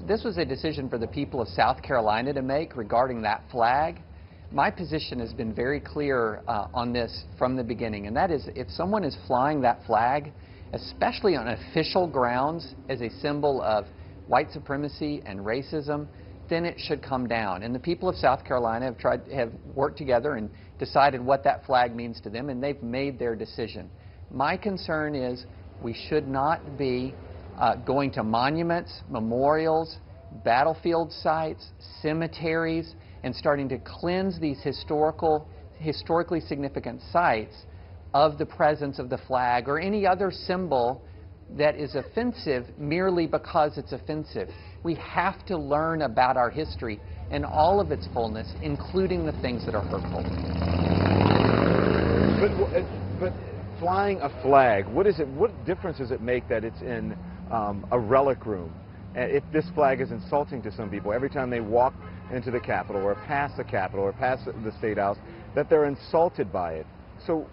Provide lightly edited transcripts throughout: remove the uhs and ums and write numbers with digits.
This was a decision for the people of South Carolina to make regarding that flag. My position has been very clear on this from the beginning, and that is if someone is flying that flag, especially on official grounds as a symbol of white supremacy and racism, then it should come down. And the people of South Carolina have worked together and decided what that flag means to them, and they've made their decision. My concern is we should not be going to monuments, memorials, battlefield sites, cemeteries, and starting to cleanse these historically significant sites of the presence of the flag or any other symbol that is offensive merely because it's offensive. We have to learn about our history in all of its fullness, including the things that are hurtful. But flying a flag, what difference does it make that it's in a relic room? If this flag is insulting to some people, every time they walk into the Capitol or past the Capitol or past the State House, that they're insulted by it. So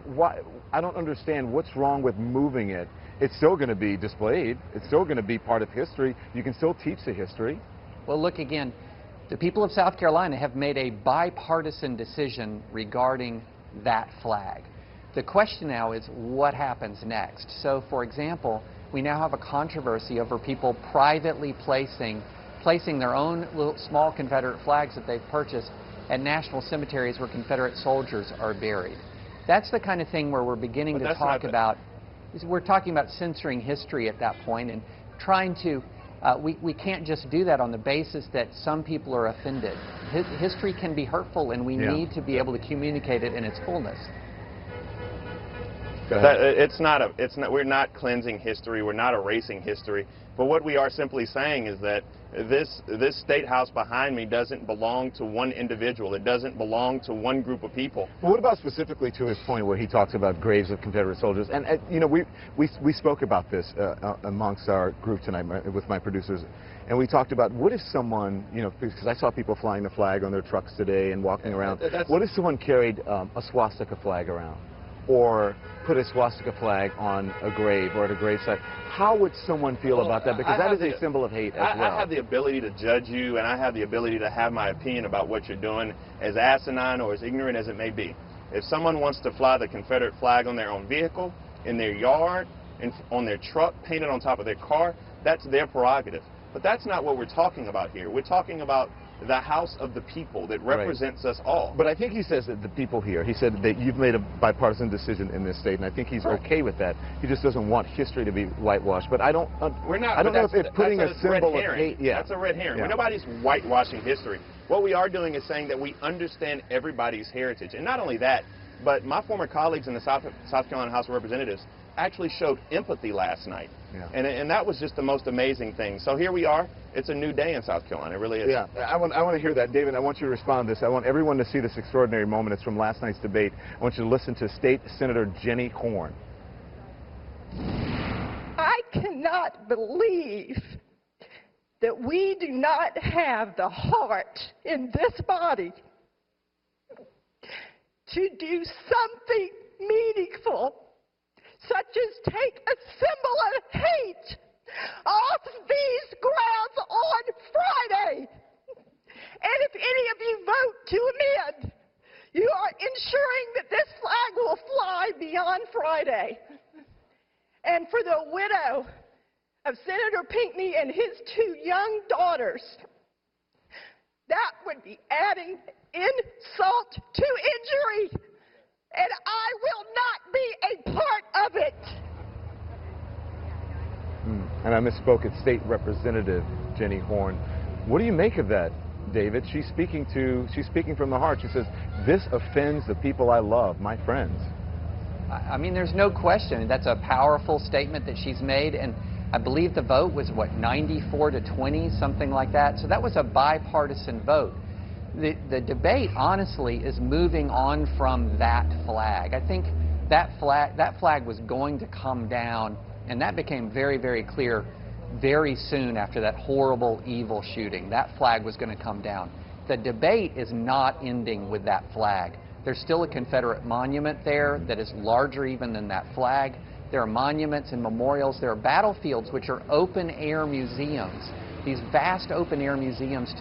why, I don't understand what's wrong with moving it. It's still going to be displayed. It's still going to be part of history. You can still teach the history. Well, look again. The people of South Carolina have made a bipartisan decision regarding that flag. The question now is what happens next. So, for example, we now have a controversy over people privately placing their own little small Confederate flags that they've purchased at national cemeteries where Confederate soldiers are buried. That's the kind of thing where we're beginning to talk about. We're talking about censoring history at that point and trying to. We can't just do that on the basis that some people are offended. History can be hurtful, and we need to be able to communicate it in its fullness. We're not cleansing history. We're not erasing history. But what we are simply saying is that this State House behind me doesn't belong to one individual. It doesn't belong to one group of people. Well, what about specifically to his point where he talks about graves of Confederate soldiers? And you know, we spoke about this amongst our group tonight with my producers, and we talked about what if someone, you know, because I saw people flying the flag on their trucks today and walking around. What if someone carried a swastika flag around, or put a swastika flag on a grave or at a gravesite? How would someone feel about that? Because that is a symbol of hate as well. I have the ability to judge you, and I have the ability to have my opinion about what you're doing, as asinine or as ignorant as it may be. If someone wants to fly the Confederate flag on their own vehicle, in their yard, on their truck, painted on top of their car, that's their prerogative. But that's not what we're talking about here. We're talking about the House of the people that represents us all. But I think he says that the people here, he said that you've made a bipartisan decision in this state, and I think he's okay with that. He just doesn't want history to be whitewashed. But I don't know if putting a symbol of hate, that's a red herring. Nobody's whitewashing history. What we are doing is saying that we understand everybody's heritage. And not only that, but my former colleagues in the South Carolina House of Representatives actually showed empathy last night. And that was just the most amazing thing. So here we are. It's a new day in South Carolina. It really is. Yeah, I want to hear that. David, I want you to respond to this. I want everyone to see this extraordinary moment. It's from last night's debate. I want you to listen to State Senator Jenny Horn. I cannot believe that we do not have the heart in this body to do something meaningful, such as take a symbol of hate off these grounds on Friday. And if any of you vote to amend, you are ensuring that this flag will fly beyond Friday. And for the widow of Senator Pinckney and his 2 young daughters, that would be adding insult to injury. And I will not be a part of it. And I misspoke. It's State Representative Jenny Horn. What do you make of that, David? She's speaking from the heart. She says, this offends the people I love, my friends. I mean, there's no question. That's a powerful statement that she's made, and I believe the vote was, what, 94-20, something like that? So that was a bipartisan vote. The debate, honestly, is moving on from that flag. I think that flag was going to come down, and that became very, very clear very soon after that horrible, evil shooting. That flag was going to come down. The debate is not ending with that flag. There's still a Confederate monument there that is larger even than that flag. There are monuments and memorials. There are battlefields, which are open-air museums these vast open-air museums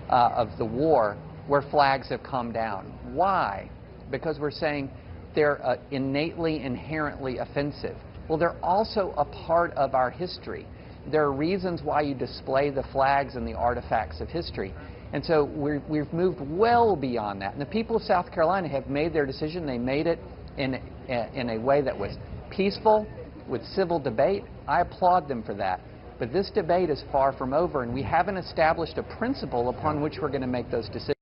of the war where flags have come down. Why? Because we're saying they're innately, inherently offensive. Well, they're also a part of our history. There are reasons why you display the flags and the artifacts of history. And so we've moved well beyond that. And the people of South Carolina have made their decision. They made it in a way that was peaceful, with civil debate. I applaud them for that. But this debate is far from over, and we haven't established a principle upon which we're going to make those decisions.